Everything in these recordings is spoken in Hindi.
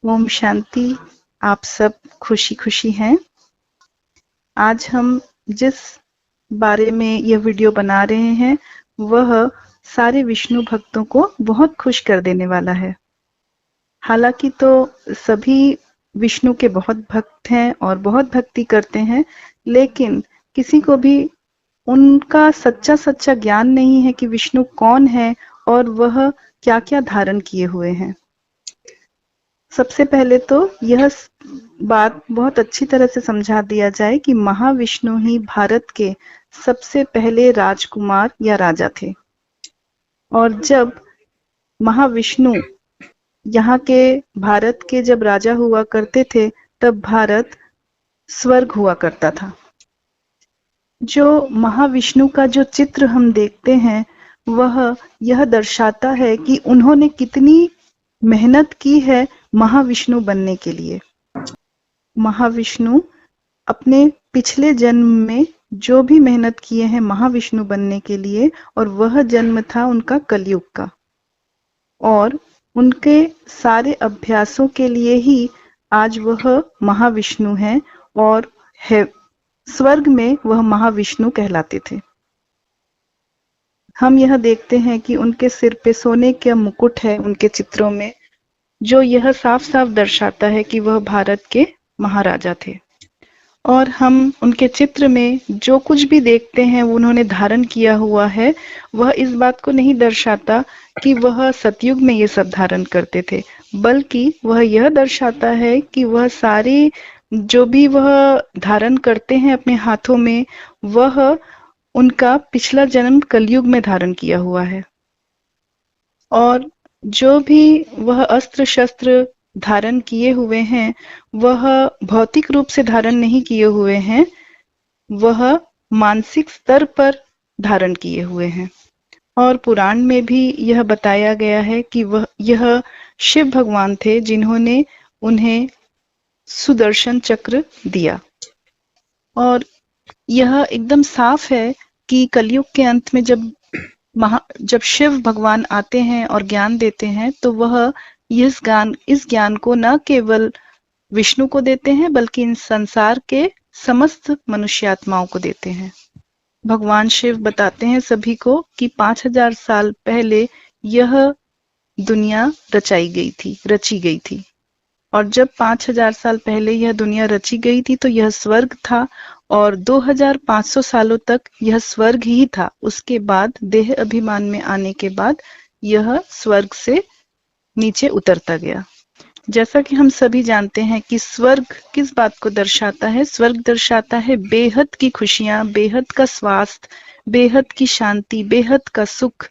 ओम शांति। आप सब खुशी खुशी हैं। आज हम जिस बारे में यह वीडियो बना रहे हैं वह सारे विष्णु भक्तों को बहुत खुश कर देने वाला है। हालांकि तो सभी विष्णु के बहुत भक्त हैं और बहुत भक्ति करते हैं, लेकिन किसी को भी उनका सच्चा सच्चा ज्ञान नहीं है कि विष्णु कौन है और वह क्या क्या धारण किए हुए हैं। सबसे पहले तो यह बात बहुत अच्छी तरह से समझा दिया जाए कि महाविष्णु ही भारत के सबसे पहले राजकुमार या राजा थे। और जब महाविष्णु यहाँ के भारत के जब राजा हुआ करते थे, तब भारत स्वर्ग हुआ करता था। जो महाविष्णु का जो चित्र हम देखते हैं वह यह दर्शाता है कि उन्होंने कितनी मेहनत की है महाविष्णु बनने के लिए। महाविष्णु अपने पिछले जन्म में जो भी मेहनत किए हैं महाविष्णु बनने के लिए, और वह जन्म था उनका कलयुग का, और उनके सारे अभ्यासों के लिए ही आज वह महाविष्णु हैं और है स्वर्ग में वह महाविष्णु कहलाते थे। हम यह देखते हैं कि उनके सिर पे सोने का मुकुट है उनके चित्रों में, जो यह साफ साफ दर्शाता है कि वह भारत के महाराजा थे। और हम उनके चित्र में जो कुछ भी देखते हैं वो उन्होंने धारण किया हुआ है, वह इस बात को नहीं दर्शाता कि वह सतयुग में ये सब धारण करते थे, बल्कि वह यह दर्शाता है कि वह सारे जो भी वह धारण करते हैं अपने हाथों में, वह उनका पिछला जन्म कलयुग में धारण किया हुआ है। और जो भी वह अस्त्र शस्त्र धारण किए हुए हैं वह भौतिक रूप से धारण नहीं किए हुए हैं, वह मानसिक स्तर पर धारण किए हुए हैं। और पुराण में भी यह बताया गया है कि यह शिव भगवान थे जिन्होंने उन्हें सुदर्शन चक्र दिया। और यह एकदम साफ है कि कलयुग के अंत में जब शिव भगवान आते हैं और ज्ञान देते हैं, तो वह इस ज्ञान को न केवल विष्णु को देते हैं बल्कि इन संसार के समस्त मनुष्यात्माओं को देते हैं। भगवान शिव बताते हैं सभी को कि 5000 साल पहले यह दुनिया रची गई थी। और जब 5000 साल पहले यह दुनिया रची गई थी तो यह स्वर्ग था, और 2500 सालों तक यह स्वर्ग ही था। उसके बाद देह अभिमान में आने के बाद यह स्वर्ग से नीचे उतरता गया। जैसा कि हम सभी जानते हैं कि स्वर्ग किस बात को दर्शाता है। स्वर्ग दर्शाता है बेहद की खुशियां, बेहद का स्वास्थ्य, बेहद की शांति, बेहद का सुख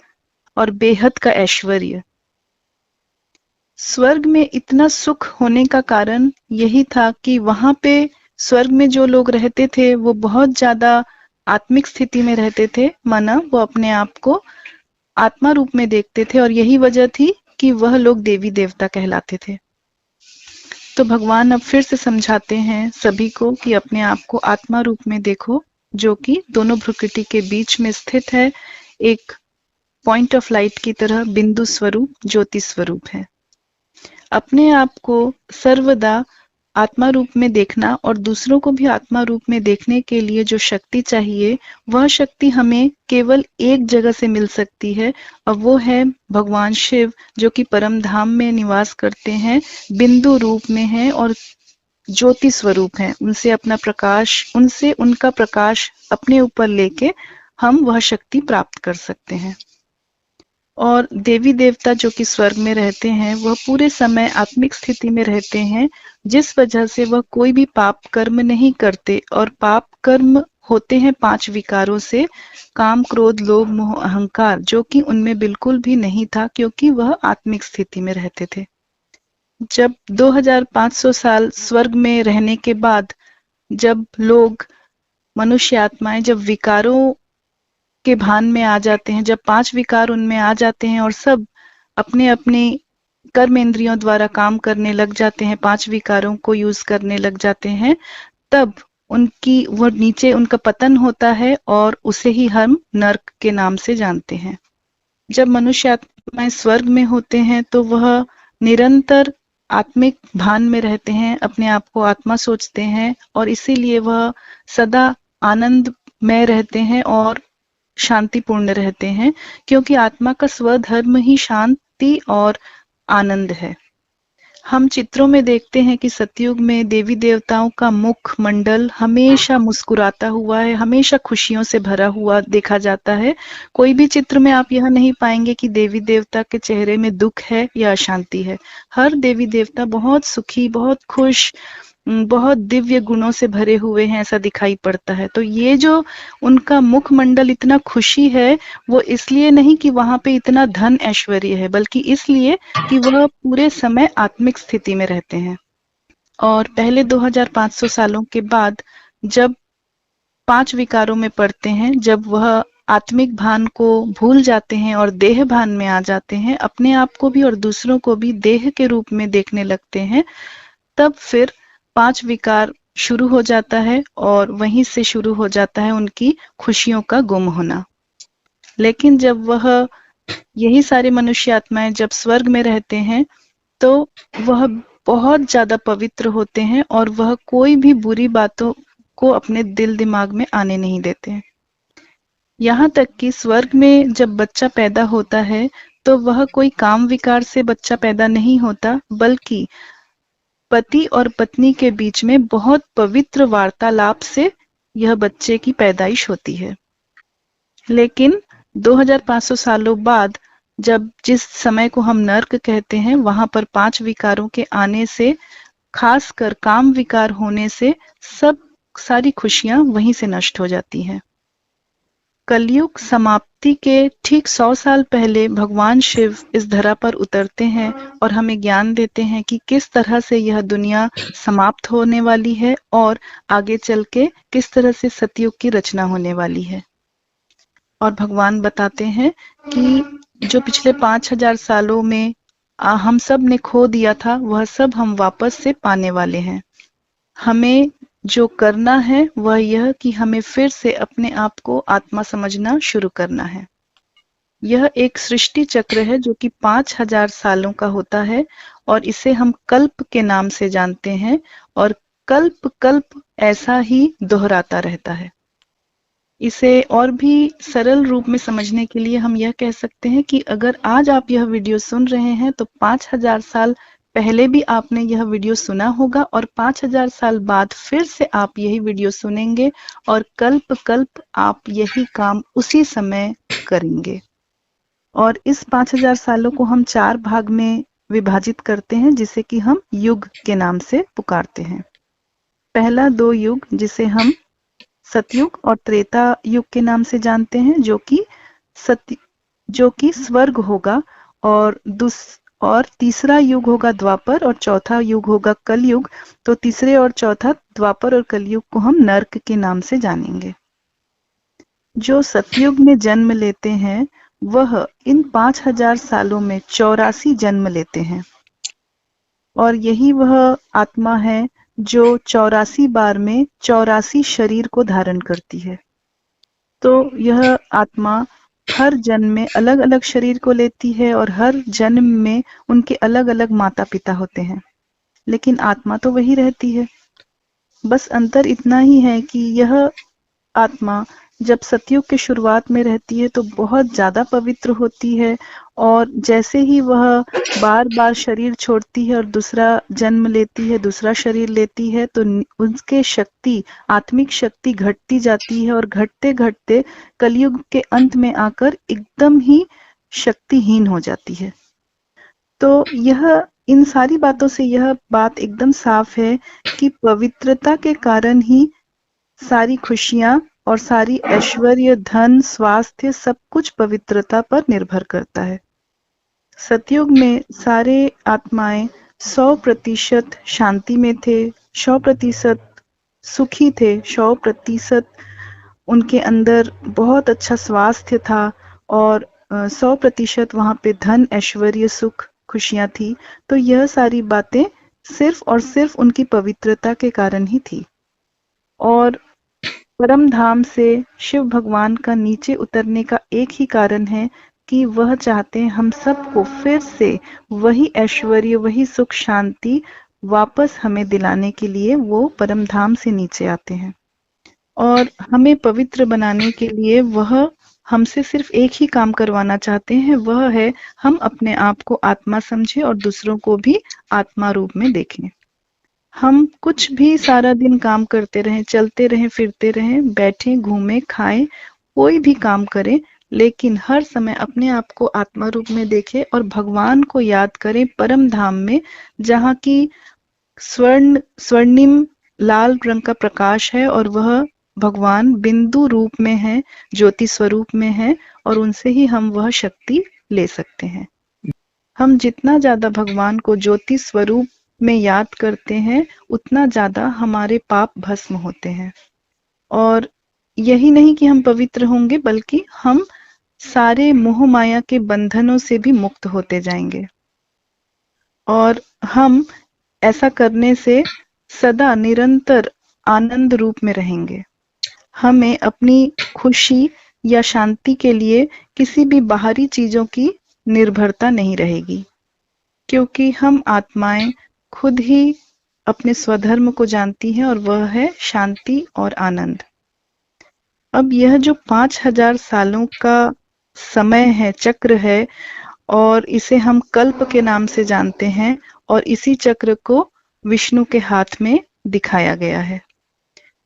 और बेहद का ऐश्वर्य। स्वर्ग में इतना सुख होने का कारण यही था कि वहां पे स्वर्ग में जो लोग रहते थे वो बहुत ज्यादा आत्मिक स्थिति में रहते थे, माना वो अपने आप को आत्मा रूप में देखते थे, और यही वजह थी कि वह लोग देवी देवता कहलाते थे। तो भगवान अब फिर से समझाते हैं सभी को कि अपने आप को आत्मा रूप में देखो, जो कि दोनों भ्रुकुटी के बीच में स्थित है, एक पॉइंट ऑफ लाइट की तरह बिंदु स्वरूप, ज्योति स्वरूप है। अपने आप को सर्वदा आत्मा रूप में देखना और दूसरों को भी आत्मा रूप में देखने के लिए जो शक्ति चाहिए, वह शक्ति हमें केवल एक जगह से मिल सकती है, और वो है भगवान शिव, जो कि परम धाम में निवास करते हैं, बिंदु रूप में हैं और ज्योति स्वरूप हैं। उनसे उनका प्रकाश अपने ऊपर लेके हम वह शक्ति प्राप्त कर सकते हैं। और देवी देवता जो कि स्वर्ग में रहते हैं, वह पूरे समय आत्मिक स्थिति में रहते हैं, जिस वजह से वह कोई भी पाप कर्म नहीं करते। और पाप कर्म होते हैं 5 विकारों से, काम, क्रोध, लोभ, मोह, अहंकार, जो कि उनमें बिल्कुल भी नहीं था, क्योंकि वह आत्मिक स्थिति में रहते थे। जब 2500 साल स्वर्ग में रहने के बाद जब लोग, मनुष्य आत्माएं, जब विकारों के भान में आ जाते हैं, जब 5 विकार उनमें आ जाते हैं और सब अपने अपने कर्म इंद्रियों द्वारा काम करने लग जाते हैं, 5 विकारों को यूज करने लग जाते हैं, तब वो नीचे उनका पतन होता है, और उसे ही हम नर्क के नाम से जानते हैं। जब मनुष्य आत्माएं स्वर्ग में होते हैं तो वह निरंतर आत्मिक भान में रहते हैं, अपने आप को आत्मा सोचते हैं और इसीलिए वह सदा आनंद में रहते हैं और शांतिपूर्ण रहते हैं, क्योंकि आत्मा का स्वधर्म ही शांति और आनंद है। हम चित्रों में देखते हैं कि सतयुग में देवी देवताओं का मुख मंडल हमेशा मुस्कुराता हुआ है, हमेशा खुशियों से भरा हुआ देखा जाता है। कोई भी चित्र में आप यह नहीं पाएंगे कि देवी देवता के चेहरे में दुख है या अशांति है। हर देवी देवता बहुत सुखी, बहुत खुश, बहुत दिव्य गुणों से भरे हुए हैं, ऐसा दिखाई पड़ता है। तो ये जो उनका मुखमंडल इतना खुशी है, वो इसलिए नहीं कि वहां पे इतना धन ऐश्वर्य है, बल्कि इसलिए कि वह पूरे समय आत्मिक स्थिति में रहते हैं। और पहले 2500 सालों के बाद जब 5 विकारों में पड़ते हैं, जब वह आत्मिक भान को भूल जाते हैं और देह भान में आ जाते हैं, अपने आप को भी और दूसरों को भी देह के रूप में देखने लगते हैं, तब फिर 5 विकार शुरू हो जाता है और वहीं से शुरू हो जाता है उनकी खुशियों का गुम होना। लेकिन जब वह यही सारे मनुष्य आत्माएं जब स्वर्ग में रहते हैं, तो वह बहुत ज्यादा पवित्र होते हैं और वह कोई भी बुरी बातों को अपने दिल दिमाग में आने नहीं देते हैं। यहाँ तक कि स्वर्ग में जब बच्चा पैदा होता है, तो वह कोई काम विकार से बच्चा पैदा नहीं होता, बल्कि पति और पत्नी के बीच में बहुत पवित्र वार्तालाप से यह बच्चे की पैदाइश होती है। लेकिन 2500 सालों बाद जब जिस समय को हम नर्क कहते हैं, वहां पर 5 विकारों के आने से, खासकर काम विकार होने से, सब सारी खुशियां वहीं से नष्ट हो जाती हैं। कलयुग समाप्ति के ठीक 100 साल पहले भगवान शिव इस धरा पर उतरते हैं और हमें ज्ञान देते हैं कि किस तरह से यह दुनिया समाप्त होने वाली है और आगे चल के किस तरह से सतयुग की रचना होने वाली है। और भगवान बताते हैं कि जो पिछले 5000 सालों में हम सब ने खो दिया था, वह सब हम वापस से पाने वाले हैं। हमें जो करना है वह यह कि हमें फिर से अपने आप को आत्मा समझना शुरू करना है। यह एक सृष्टि चक्र है जो कि 5000 सालों का होता है और इसे हम कल्प के नाम से जानते हैं, और कल्प कल्प ऐसा ही दोहराता रहता है। इसे और भी सरल रूप में समझने के लिए हम यह कह सकते हैं कि अगर आज आप यह वीडियो सुन रहे हैं, तो 5000 साल पहले भी आपने यह वीडियो सुना होगा और 5000 साल बाद फिर से आप यही वीडियो सुनेंगे और कल्प कल्प आप यही काम उसी समय करेंगे। और इस 5000 सालों को हम 4 भाग में विभाजित करते हैं, जिसे कि हम युग के नाम से पुकारते हैं। पहला 2 युग जिसे हम सतयुग और त्रेता युग के नाम से जानते हैं, जो कि स्वर्ग होगा, और तीसरा युग होगा द्वापर और चौथा युग होगा कलयुग। तो तीसरे और चौथा द्वापर और कलयुग को हम नर्क के नाम से जानेंगे। जो सतयुग में जन्म लेते हैं वह इन 5000 सालों में 84 जन्म लेते हैं, और यही वह आत्मा है जो 84 बार में 84 शरीर को धारण करती है। तो यह आत्मा हर जन्म में अलग अलग शरीर को लेती है और हर जन्म में उनके अलग अलग माता पिता होते हैं, लेकिन आत्मा तो वही रहती है। बस अंतर इतना ही है कि यह आत्मा जब सतयुग की शुरुआत में रहती है तो बहुत ज्यादा पवित्र होती है, और जैसे ही वह बार बार शरीर छोड़ती है और दूसरा जन्म लेती है, दूसरा शरीर लेती है, तो उसके शक्ति, आत्मिक शक्ति घटती जाती है और घटते घटते कलयुग के अंत में आकर एकदम ही शक्तिहीन हो जाती है। तो यह इन सारी बातों से यह बात एकदम साफ है कि पवित्रता के कारण ही सारी खुशियां और सारी ऐश्वर्य, धन, स्वास्थ्य, सब कुछ पवित्रता पर निर्भर करता है। सतयुग में सारे आत्माएं 100% शांति में थे, 100% सुखी थे, 100% उनके अंदर बहुत अच्छा स्वास्थ्य था, और 100% वहां पे धन, ऐश्वर्य, सुख, खुशियां थी। तो यह सारी बातें सिर्फ और सिर्फ उनकी पवित्रता के कारण ही थी। और परम धाम से शिव भगवान का नीचे उतरने का एक ही कारण है कि वह चाहते हैं हम सबको फिर से वही ऐश्वर्य, वही सुख शांति वापस हमें दिलाने के लिए वो परम धाम से नीचे आते हैं। और हमें पवित्र बनाने के लिए वह हमसे सिर्फ एक ही काम करवाना चाहते हैं, वह है हम अपने आप को आत्मा समझें और दूसरों को भी आत्मा रूप में देखें। हम कुछ भी सारा दिन काम करते रहें, चलते रहें, फिरते रहें, बैठें, घूमें, खाएं, कोई भी काम करें, लेकिन हर समय अपने आप को आत्मा रूप में देखें और भगवान को याद करें परम धाम में, जहाँ की स्वर्णिम लाल रंग का प्रकाश है और वह भगवान बिंदु रूप में है, ज्योति स्वरूप में है, और उनसे ही हम वह शक्ति ले सकते हैं। हम जितना ज्यादा भगवान को ज्योति स्वरूप में याद करते हैं, उतना ज्यादा हमारे पाप भस्म होते हैं। और यही नहीं कि हम पवित्र होंगे, बल्कि हम सारे मोह माया के बंधनों से भी मुक्त होते जाएंगे। और हम ऐसा करने से सदा निरंतर आनंद रूप में रहेंगे। हमें अपनी खुशी या शांति के लिए किसी भी बाहरी चीजों की निर्भरता नहीं रहेगी, क्योंकि हम आत्माएं खुद ही अपने स्वधर्म को जानती हैं और वह है शांति और आनंद। अब यह जो 5000 सालों का समय है, चक्र है, और इसे हम कल्प के नाम से जानते हैं, और इसी चक्र को विष्णु के हाथ में दिखाया गया है।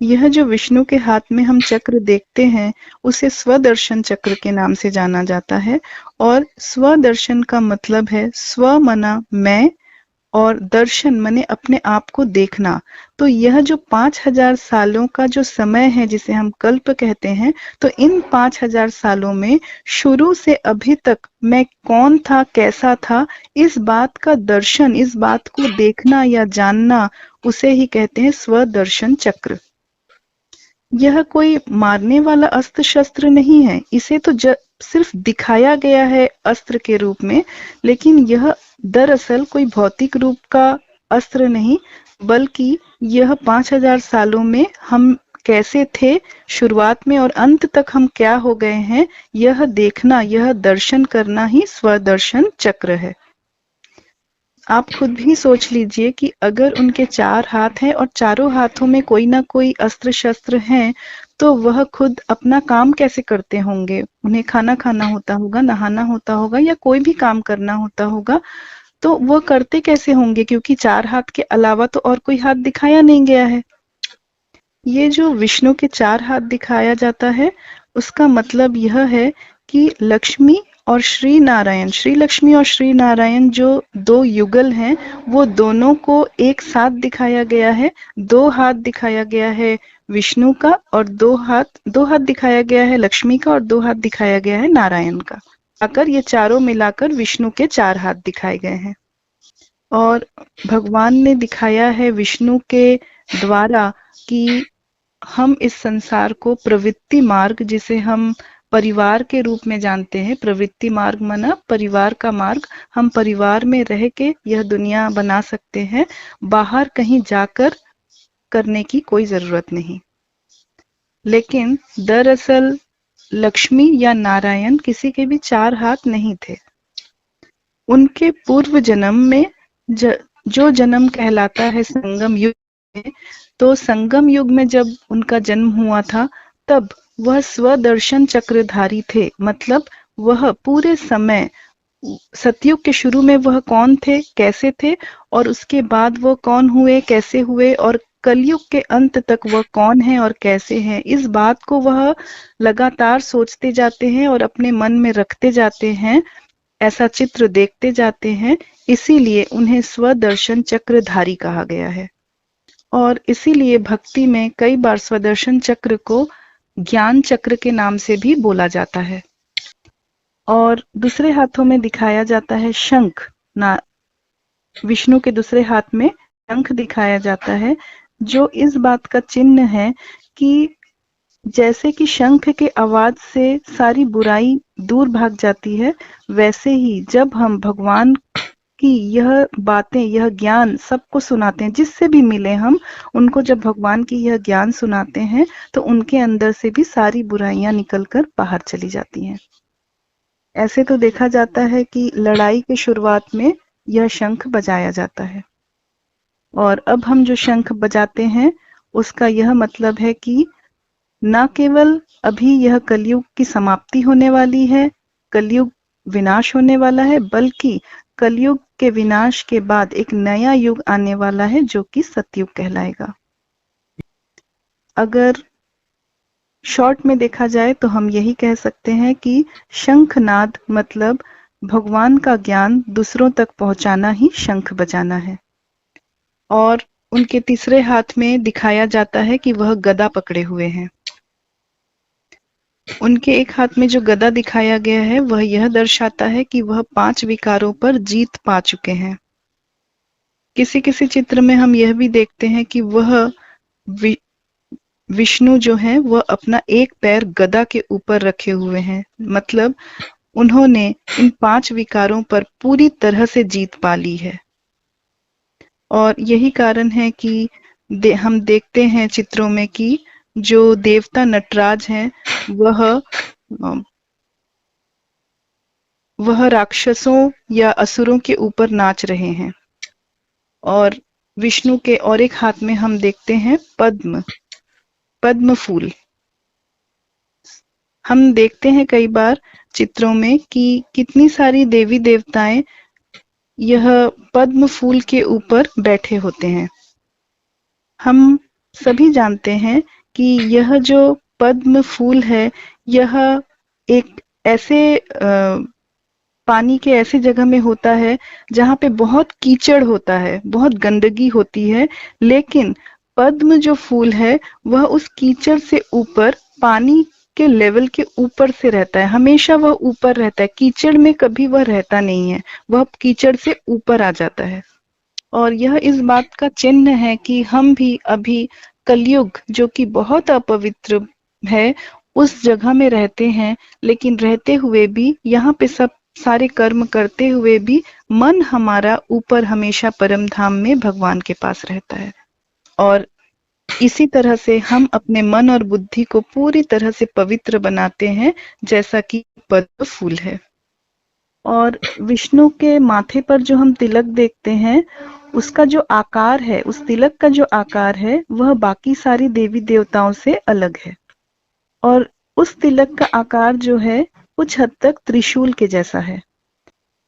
यह जो विष्णु के हाथ में हम चक्र देखते हैं, उसे स्वदर्शन चक्र के नाम से जाना जाता है। और स्वदर्शन का मतलब है स्व मना मैं, और दर्शन मने अपने आप को देखना। तो यह जो 5000 सालों का जो समय है, जिसे हम कल्प कहते हैं, तो इन 5000 सालों में शुरू से अभी तक मैं कौन था, कैसा था, इस बात का दर्शन, इस बात को देखना या जानना, उसे ही कहते हैं स्वदर्शन चक्र। यह कोई मारने वाला अस्त्र शस्त्र नहीं है, इसे तो सिर्फ दिखाया गया है अस्त्र के रूप में, लेकिन यह दरअसल कोई भौतिक रूप का अस्त्र नहीं, बल्कि यह 5000 सालों में हम कैसे थे शुरुआत में और अंत तक हम क्या हो गए हैं, यह देखना, यह दर्शन करना ही स्वदर्शन चक्र है। आप खुद भी सोच लीजिए कि अगर उनके 4 हाथ हैं और चारों हाथों में कोई ना कोई अस्त्र शस्त्र हैं, तो वह खुद अपना काम कैसे करते होंगे? उन्हें खाना खाना होता होगा, नहाना होता होगा, या कोई भी काम करना होता होगा, तो वह करते कैसे होंगे? क्योंकि 4 हाथ के अलावा तो और कोई हाथ दिखाया नहीं गया है। ये जो विष्णु के 4 हाथ दिखाया जाता है, उसका मतलब यह है कि लक्ष्मी और श्री नारायण, श्री लक्ष्मी और श्री नारायण जो 2 युगल हैं, वो दोनों को एक साथ दिखाया गया है। 2 हाथ दिखाया गया है विष्णु का, और 2 हाथ दिखाया गया है लक्ष्मी का, और 2 हाथ दिखाया गया है नारायण का। आकर ये चारों मिलाकर विष्णु के 4 हाथ दिखाए गए हैं। और भगवान ने दिखाया है विष्णु के द्वारा कि हम इस संसार को प्रवृत्ति मार्ग, जिसे हम परिवार के रूप में जानते हैं, प्रवृत्ति मार्ग माना परिवार का मार्ग, हम परिवार में रह के यह दुनिया बना सकते हैं, बाहर कहीं जाकर करने की कोई जरूरत नहीं। लेकिन दरअसल लक्ष्मी या नारायण किसी के भी 4 हाथ नहीं थे। उनके पूर्व जन्म में जो जन्म कहलाता है संगम युग में, तो संगम युग में जब उनका जन्म हुआ था, तब वह स्वदर्शन चक्रधारी थे। मतलब वह पूरे समय, सतयुग के शुरू में वह कौन थे, कैसे थे, और उसके बाद वो कौन हुए, कैसे हुए, और कलयुग के अंत तक वह कौन है और कैसे हैं, इस बात को वह लगातार सोचते जाते हैं और अपने मन में रखते जाते हैं, ऐसा चित्र देखते जाते हैं। इसीलिए उन्हें स्वदर्शन चक्रधारी कहा गया है। और इसीलिए भक्ति में कई बार स्वदर्शन चक्र को ज्ञान चक्र के नाम से भी बोला जाता है। और दूसरे हाथों में दिखाया जाता है शंख। विष्णु के दूसरे हाथ में शंख दिखाया जाता है, जो इस बात का चिन्ह है कि जैसे कि शंख के आवाज से सारी बुराई दूर भाग जाती है, वैसे ही जब हम भगवान की यह बातें, यह ज्ञान सबको सुनाते हैं, जिससे भी मिले हम उनको, जब भगवान की यह ज्ञान सुनाते हैं, तो उनके अंदर से भी सारी बुराइयां निकलकर बाहर चली जाती हैं। ऐसे तो देखा जाता है कि लड़ाई की शुरुआत में यह शंख बजाया जाता है, और अब हम जो शंख बजाते हैं उसका यह मतलब है कि न केवल अभी यह कलयुग की समाप्ति होने वाली है, कलयुग विनाश होने वाला है, बल्कि कलयुग के विनाश के बाद एक नया युग आने वाला है जो कि सतयुग कहलाएगा। अगर शॉर्ट में देखा जाए तो हम यही कह सकते हैं कि शंखनाद मतलब भगवान का ज्ञान दूसरों तक पहुंचाना ही शंख बजाना है। और उनके तीसरे हाथ में दिखाया जाता है कि वह गदा पकड़े हुए हैं। उनके एक हाथ में जो गदा दिखाया गया है वह यह दर्शाता है कि वह 5 विकारों पर जीत पा चुके हैं। किसी किसी चित्र में हम यह भी देखते हैं कि वह विष्णु जो है वह अपना एक पैर गदा के ऊपर रखे हुए हैं, मतलब उन्होंने इन 5 विकारों पर पूरी तरह से जीत पा ली है। और यही कारण है कि हम देखते हैं चित्रों में कि जो देवता नटराज हैं वह राक्षसों या असुरों के ऊपर नाच रहे हैं। और विष्णु के और एक हाथ में हम देखते हैं पद्म फूल। हम देखते हैं कई बार चित्रों में कि कितनी सारी देवी देवताएं यह पद्म फूल के ऊपर बैठे होते हैं। हम सभी जानते हैं कि यह जो पद्म फूल है यह एक ऐसे पानी के ऐसी जगह में होता है जहाँ पे बहुत कीचड़ होता है, बहुत गंदगी होती है, लेकिन पद्म जो फूल है वह उस कीचड़ से ऊपर पानी के लेवल के ऊपर से रहता है, हमेशा वह ऊपर रहता है, कीचड़ में कभी वह रहता नहीं है, वह कीचड़ से ऊपर आ जाता है। और यह इस बात का चिन्ह है कि हम भी अभी कलयुग जो कि बहुत अपवित्र है उस जगह में रहते हैं, लेकिन रहते हुए भी यहाँ पे सब सारे कर्म करते हुए भी मन हमारा ऊपर हमेशा परम धाम में भगवान के पास रहता है। और इसी तरह से हम अपने मन और बुद्धि को पूरी तरह से पवित्र बनाते हैं, जैसा कि पद्म फूल है। और विष्णु के माथे पर जो हम तिलक देखते हैं उसका जो आकार है, उस तिलक का जो आकार है वह बाकी सारी देवी देवताओं से अलग है। और उस तिलक का आकार जो है कुछ हद तक त्रिशूल के जैसा है।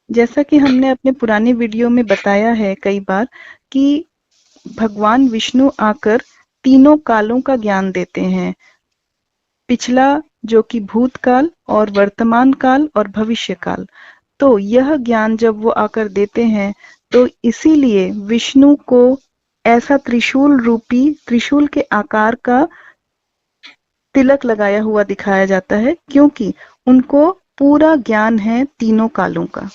जैसा कि हमने अपने पुराने वीडियो में बताया है कई बार कि भगवान विष्णु आकर तीनों कालों का ज्ञान देते हैं, पिछला जो कि भूतकाल और वर्तमान काल और भविष्य काल। तो यह ज्ञान जब वो आकर देते हैं तो इसीलिए विष्णु को ऐसा त्रिशूल रूपी, त्रिशूल के आकार का तिलक लगाया हुआ दिखाया जाता है, क्योंकि उनको पूरा ज्ञान है तीनों कालों का।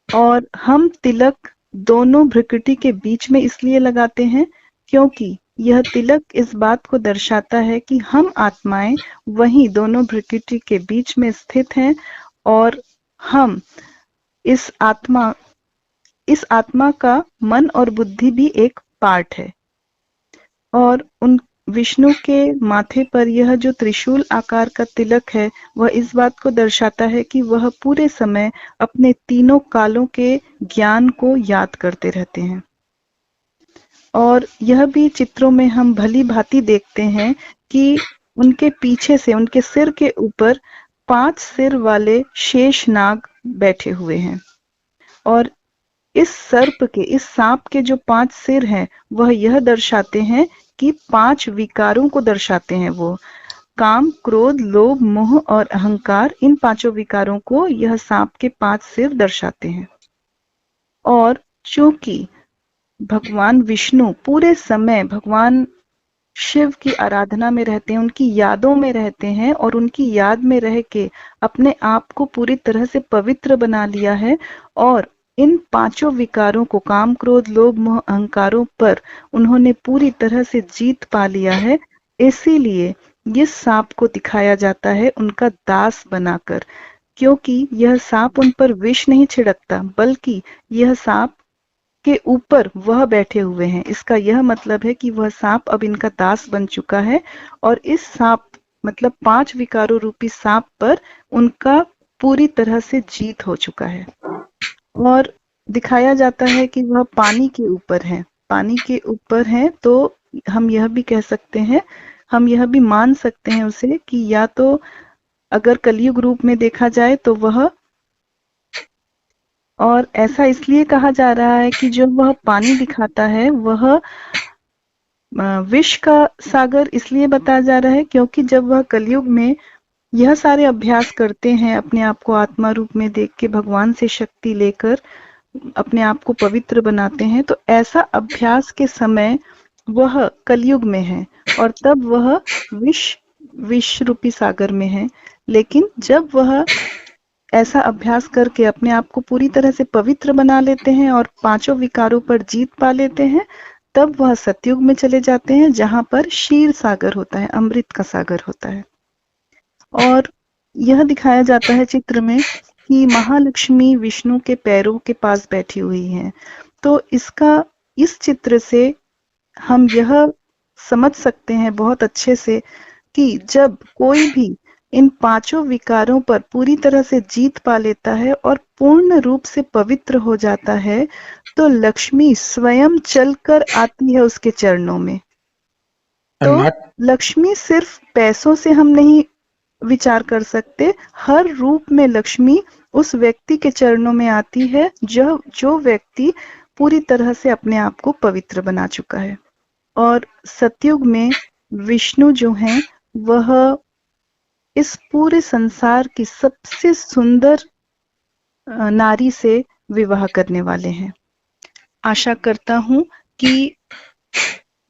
और हम तिलक दोनों भ्रुकुटी के बीच में इसलिए लगाते हैं क्योंकि यह तिलक इस बात को दर्शाता है कि हम आत्माएं वहीं दोनों भ्रुकुटी के बीच में स्थित हैं, और हम इस आत्मा का मन और बुद्धि भी एक पार्ट है। और उन विष्णु के माथे पर यह जो त्रिशूल आकार का तिलक है वह इस बात को दर्शाता है कि वह पूरे समय अपने तीनों कालों के ज्ञान को याद करते रहते हैं। और यह भी चित्रों में हम भली भांति देखते हैं कि उनके पीछे से, उनके सिर के ऊपर 5 सिर वाले शेष नाग बैठे हुए हैं। और इस सर्प के, इस सांप के जो 5 सिर हैं वह यह दर्शाते हैं कि 5 विकारों को दर्शाते हैं। वो काम, क्रोध, लोभ, मोह और अहंकार, इन 5 विकारों को यह सांप के 5 सिर दर्शाते हैं। और चूंकि भगवान विष्णु पूरे समय भगवान शिव की आराधना में रहते हैं, उनकी यादों में रहते हैं और उनकी याद में रह के अपने आप को पूरी तरह से पवित्र बना लिया है, और इन 5 विकारों को, काम, क्रोध, लोभ, मोह, अहंकारों पर उन्होंने पूरी तरह से जीत पा लिया है। इसीलिए इस सांप को दिखाया जाता है उनका दास बनाकर, क्योंकि यह सांप उन पर विष नहीं छिड़कता, बल्कि यह सांप के ऊपर वह बैठे हुए हैं। इसका यह मतलब है कि वह सांप अब इनका दास बन चुका है, और इस सांप मतलब 5 विकारों रूपी सांप पर उनका पूरी तरह से जीत हो चुका है। और दिखाया जाता है कि वह पानी के ऊपर है। पानी के ऊपर है तो हम यह भी कह सकते हैं, हम यह भी मान सकते हैं उसे कि या तो अगर कलयुग रूप में देखा जाए तो वह, और ऐसा इसलिए कहा जा रहा है कि जो वह पानी दिखाता है वह विष का सागर इसलिए बताया जा रहा है क्योंकि जब वह कलयुग में यह सारे अभ्यास करते हैं, अपने आप को आत्मा रूप में देख के भगवान से शक्ति लेकर अपने आप को पवित्र बनाते हैं, तो ऐसा अभ्यास के समय वह कलयुग में है और तब वह विष रूपी सागर में है। लेकिन जब वह ऐसा अभ्यास करके अपने आप को पूरी तरह से पवित्र बना लेते हैं और 5 विकारों पर जीत पा लेते हैं, तब वह सतयुग में चले जाते हैं जहां पर क्षीर सागर होता है, अमृत का सागर होता है। और यह दिखाया जाता है चित्र में कि महालक्ष्मी विष्णु के पैरों के पास बैठी हुई हैं। तो इस चित्र से हम यह समझ सकते हैं बहुत अच्छे से कि जब कोई भी इन 5 विकारों पर पूरी तरह से जीत पा लेता है और पूर्ण रूप से पवित्र हो जाता है, तो लक्ष्मी स्वयं चलकर आती है उसके चरणों में। तो लक्ष्मी सिर्फ पैसों से हम नहीं विचार कर सकते, हर रूप में लक्ष्मी उस व्यक्ति के चरणों में आती है जो व्यक्ति पूरी तरह से अपने आप को पवित्र बना चुका है। और सतयुग में विष्णु जो हैं वह इस पूरे संसार की सबसे सुंदर नारी से विवाह करने वाले हैं। आशा करता हूं कि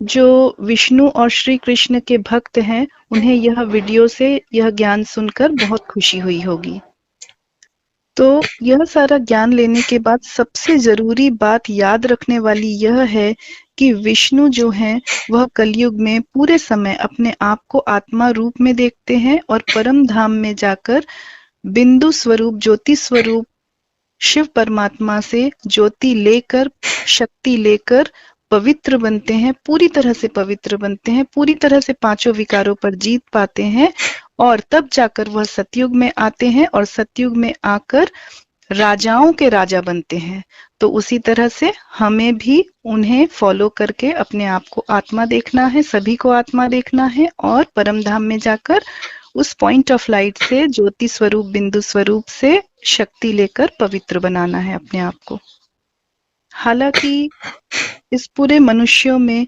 जो विष्णु और श्री कृष्ण के भक्त हैं उन्हें यह वीडियो से यह ज्ञान सुनकर बहुत खुशी हुई होगी। तो यह सारा ज्ञान लेने के बाद सबसे जरूरी बात याद रखने वाली यह है कि विष्णु जो हैं वह कलयुग में पूरे समय अपने आप को आत्मा रूप में देखते हैं और परम धाम में जाकर बिंदु स्वरूप, ज्योति स्वरूप शिव परमात्मा से ज्योति लेकर, शक्ति लेकर पवित्र बनते हैं, पूरी तरह से पवित्र बनते हैं, पूरी तरह से 5 विकारों पर जीत पाते हैं और तब जाकर वह सतयुग में आते हैं और सतयुग में आकर राजाओं के राजा बनते हैं। तो उसी तरह से हमें भी उन्हें फॉलो करके अपने आप को आत्मा देखना है, सभी को आत्मा देखना है और परम धाम में जाकर उस पॉइंट ऑफ लाइट से, ज्योति स्वरूप, बिंदु स्वरूप से शक्ति लेकर पवित्र बनाना है अपने आप को। हालांकि इस पूरे मनुष्यों में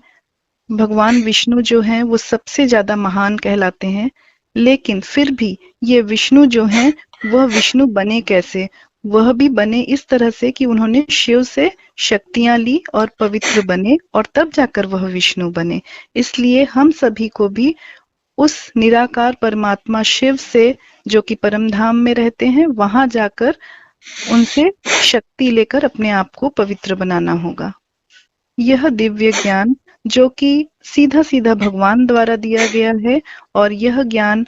भगवान विष्णु जो हैं वो सबसे ज्यादा महान कहलाते हैं, लेकिन फिर भी ये विष्णु जो हैं वह विष्णु बने कैसे? वह भी बने इस तरह से कि उन्होंने शिव से शक्तियां ली और पवित्र बने और तब जाकर वह विष्णु बने। इसलिए हम सभी को भी उस निराकार परमात्मा शिव से, जो कि परम धाम में रहते हैं, वहां जाकर उनसे शक्ति लेकर अपने आप को पवित्र बनाना होगा। यह दिव्य ज्ञान जो कि सीधा सीधा भगवान द्वारा दिया गया है और यह ज्ञान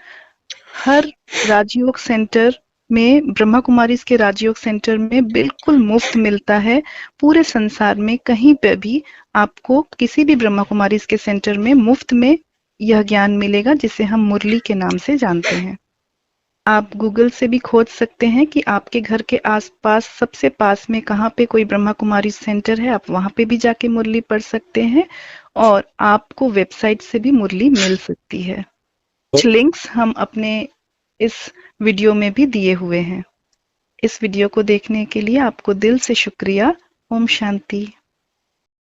हर राजयोग सेंटर में, ब्रह्मा कुमारीज के राजयोग सेंटर में बिल्कुल मुफ्त मिलता है। पूरे संसार में कहीं पे भी आपको किसी भी ब्रह्मा कुमारीज के सेंटर में मुफ्त में यह ज्ञान मिलेगा, जिसे हम मुरली के नाम से जानते हैं। आप गूगल से भी खोज सकते हैं कि आपके घर के आसपास सबसे पास में कहाँ पे कोई ब्रह्मा कुमारी सेंटर है, आप वहां पे भी जाके मुरली पढ़ सकते हैं और आपको वेबसाइट से भी मुरली मिल सकती है। कुछ लिंक्स हम अपने इस वीडियो में भी दिए हुए हैं। इस वीडियो को देखने के लिए आपको दिल से शुक्रिया। ओम शांति।